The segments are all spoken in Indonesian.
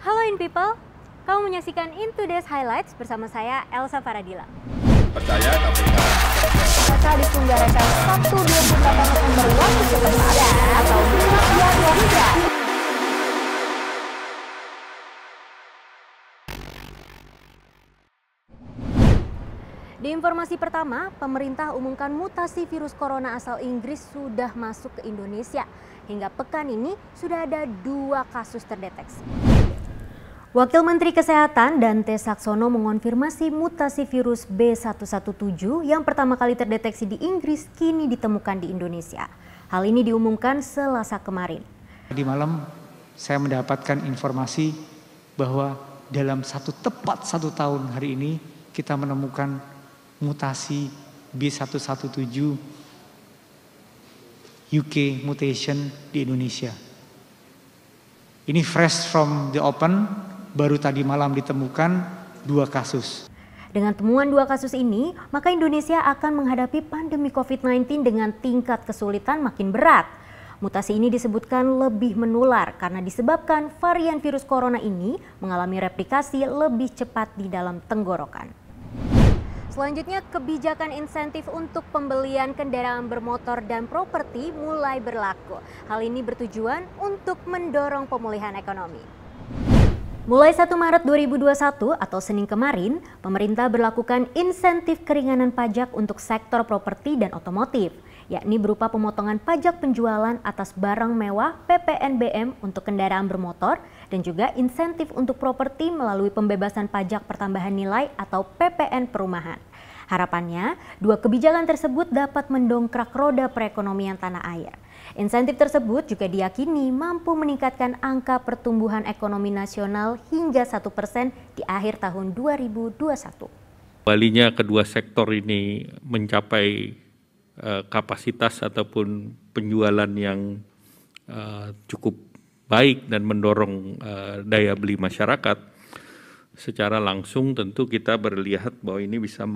Halo In People, kamu menyaksikan In Today's Highlights bersama saya Elsa Faradila. Percaya KPK Bakal diselenggarakan Sabtu 28 November waktu setempat atau 2 Januari. Di informasi pertama, pemerintah umumkan mutasi virus corona asal Inggris sudah masuk ke Indonesia. Hingga pekan ini sudah ada 2 kasus terdeteksi. Wakil Menteri Kesehatan Dante Saxono mengonfirmasi mutasi virus B117 yang pertama kali terdeteksi di Inggris kini ditemukan di Indonesia. Hal ini diumumkan Selasa kemarin. Di malam saya mendapatkan informasi bahwa dalam tepat satu tahun hari ini kita menemukan mutasi B117 UK mutation di Indonesia. Ini fresh from the open, baru tadi malam ditemukan 2 kasus. Dengan temuan 2 kasus ini, maka Indonesia akan menghadapi pandemi COVID-19 dengan tingkat kesulitan makin berat. Mutasi ini disebutkan lebih menular karena disebabkan varian virus corona ini mengalami replikasi lebih cepat di dalam tenggorokan. Selanjutnya, kebijakan insentif untuk pembelian kendaraan bermotor dan properti mulai berlaku. Hal ini bertujuan untuk mendorong pemulihan ekonomi. Mulai 1 Maret 2021 atau Senin kemarin, pemerintah berlakukan insentif keringanan pajak untuk sektor properti dan otomotif, yakni berupa pemotongan pajak penjualan atas barang mewah PPNBM untuk kendaraan bermotor dan juga insentif untuk properti melalui pembebasan pajak pertambahan nilai atau PPN perumahan. Harapannya, 2 kebijakan tersebut dapat mendongkrak roda perekonomian tanah air. Insentif tersebut juga diyakini mampu meningkatkan angka pertumbuhan ekonomi nasional hingga 1% di akhir tahun 2021. Kembalinya kedua sektor ini mencapai kapasitas ataupun penjualan yang cukup baik dan mendorong daya beli masyarakat, secara langsung tentu kita berlihat bahwa ini bisa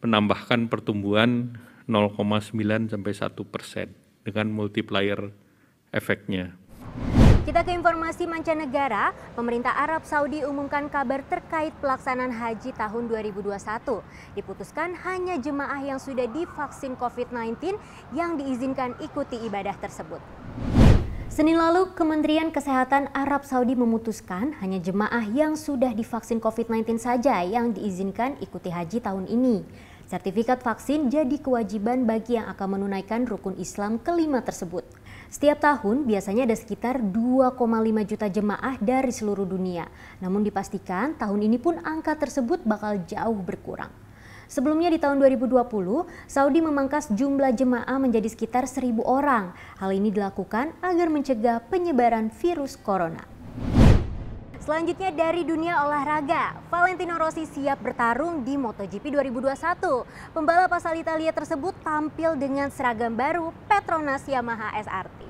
menambahkan pertumbuhan 0,9 sampai 1% dengan multiplier efeknya. Kita ke informasi mancanegara, pemerintah Arab Saudi umumkan kabar terkait pelaksanaan haji tahun 2021. Diputuskan hanya jemaah yang sudah divaksin COVID-19 yang diizinkan ikuti ibadah tersebut. Senin lalu, Kementerian Kesehatan Arab Saudi memutuskan hanya jemaah yang sudah divaksin COVID-19 saja yang diizinkan ikuti haji tahun ini. Sertifikat vaksin jadi kewajiban bagi yang akan menunaikan rukun Islam kelima tersebut. Setiap tahun biasanya ada sekitar 2,5 juta jemaah dari seluruh dunia. Namun dipastikan tahun ini pun angka tersebut bakal jauh berkurang. Sebelumnya di tahun 2020, Saudi memangkas jumlah jemaah menjadi sekitar 1.000 orang. Hal ini dilakukan agar mencegah penyebaran virus corona. Selanjutnya dari dunia olahraga, Valentino Rossi siap bertarung di MotoGP 2021. Pembalap asal Italia tersebut tampil dengan seragam baru Petronas Yamaha SRT.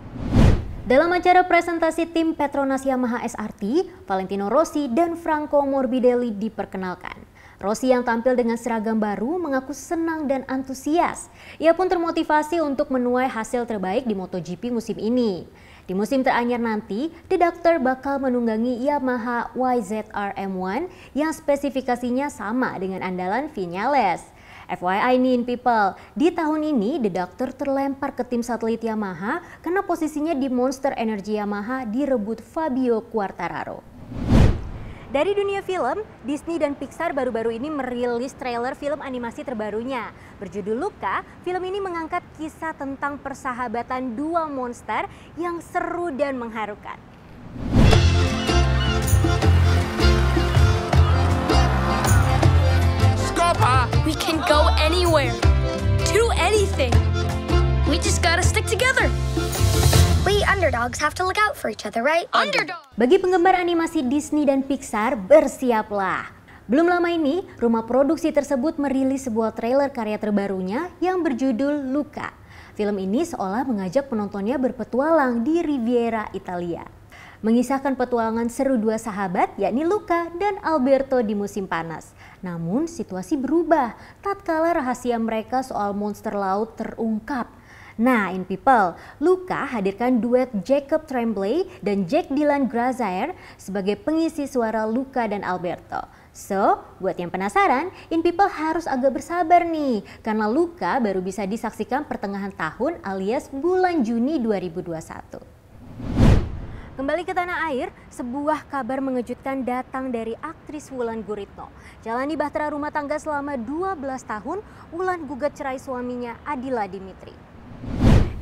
Dalam acara presentasi tim Petronas Yamaha SRT, Valentino Rossi dan Franco Morbidelli diperkenalkan. Rossi yang tampil dengan seragam baru mengaku senang dan antusias. Ia pun termotivasi untuk menuai hasil terbaik di MotoGP musim ini. Di musim teranyar nanti, The Doctor bakal menunggangi Yamaha YZR M1 yang spesifikasinya sama dengan andalan Viñales. FYI nih In People, di tahun ini The Doctor terlempar ke tim satelit Yamaha karena posisinya di Monster Energy Yamaha direbut Fabio Quartararo. Dari dunia film, Disney dan Pixar baru-baru ini merilis trailer film animasi terbarunya. Berjudul Luca, film ini mengangkat kisah tentang persahabatan 2 monster yang seru dan mengharukan. Scopa! We can go anywhere, do anything. We just gotta stick together. We underdogs have to look out for each other, right? Underdog! Bagi penggemar animasi Disney dan Pixar, bersiaplah. Belum lama ini, rumah produksi tersebut merilis sebuah trailer karya terbarunya yang berjudul Luca. Film ini seolah mengajak penontonnya berpetualang di Riviera, Italia. Mengisahkan petualangan seru 2 sahabat, yakni Luca dan Alberto di musim panas. Namun situasi berubah tatkala rahasia mereka soal monster laut terungkap. Nah, in people, Luca hadirkan duet Jacob Tremblay dan Jack Dylan Grazier sebagai pengisi suara Luca dan Alberto. So, buat yang penasaran, in people harus agak bersabar nih, karena Luca baru bisa disaksikan pertengahan tahun alias bulan Juni 2021. Kembali ke tanah air, sebuah kabar mengejutkan datang dari aktris Wulan Guritno. Jalani bahtera rumah tangga selama 12 tahun, Wulan gugat cerai suaminya Adila Dimitri.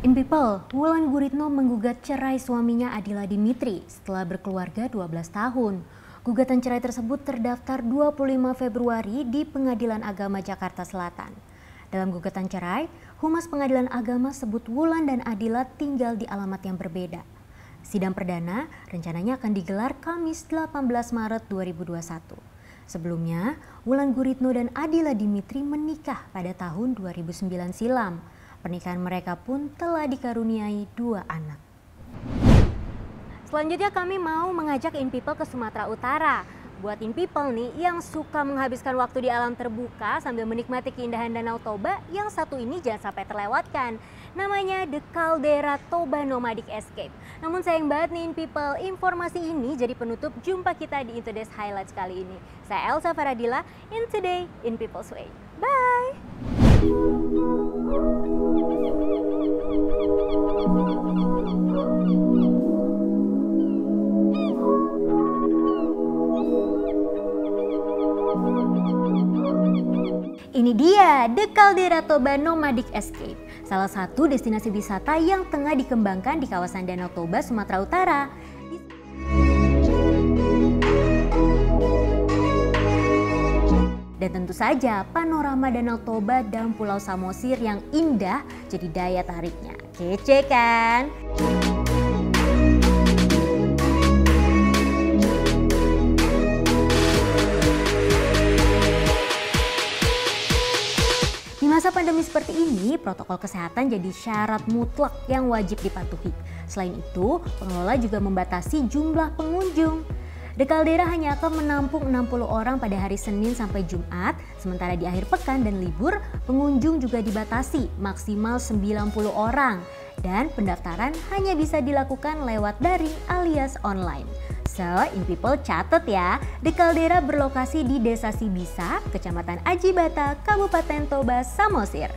In people, Wulan Guritno menggugat cerai suaminya Adila Dimitri setelah berkeluarga 12 tahun. Gugatan cerai tersebut terdaftar 25 Februari di Pengadilan Agama Jakarta Selatan. Dalam gugatan cerai, Humas Pengadilan Agama sebut Wulan dan Adila tinggal di alamat yang berbeda. Sidang perdana rencananya akan digelar Kamis 18 Maret 2021. Sebelumnya, Wulan Guritno dan Adila Dimitri menikah pada tahun 2009 silam. Pernikahan mereka pun telah dikaruniai 2 anak. Selanjutnya kami mau mengajak in people ke Sumatera Utara. Buat in people nih yang suka menghabiskan waktu di alam terbuka sambil menikmati keindahan Danau Toba, yang satu ini jangan sampai terlewatkan. Namanya The Caldera Toba Nomadic Escape. Namun sayang banget nih in people, informasi ini jadi penutup jumpa kita di Into Today's Highlights kali ini. Saya Elsa Faradila, in Today in People's Way. Bye! Ini dia The Caldera Toba Nomadic Escape, salah satu destinasi wisata yang tengah dikembangkan di kawasan Danau Toba, Sumatera Utara. Dan tentu saja panorama Danau Toba dan Pulau Samosir yang indah jadi daya tariknya. Kece kan? Di masa pandemi seperti ini, protokol kesehatan jadi syarat mutlak yang wajib dipatuhi. Selain itu, pengelola juga membatasi jumlah pengunjung. The Caldera hanya akan menampung 60 orang pada hari Senin sampai Jumat, sementara di akhir pekan dan libur, pengunjung juga dibatasi maksimal 90 orang. Dan pendaftaran hanya bisa dilakukan lewat daring alias online. So, in people catat ya, The Caldera berlokasi di Desa Sibisa, Kecamatan Aji Bata, Kabupaten Toba, Samosir.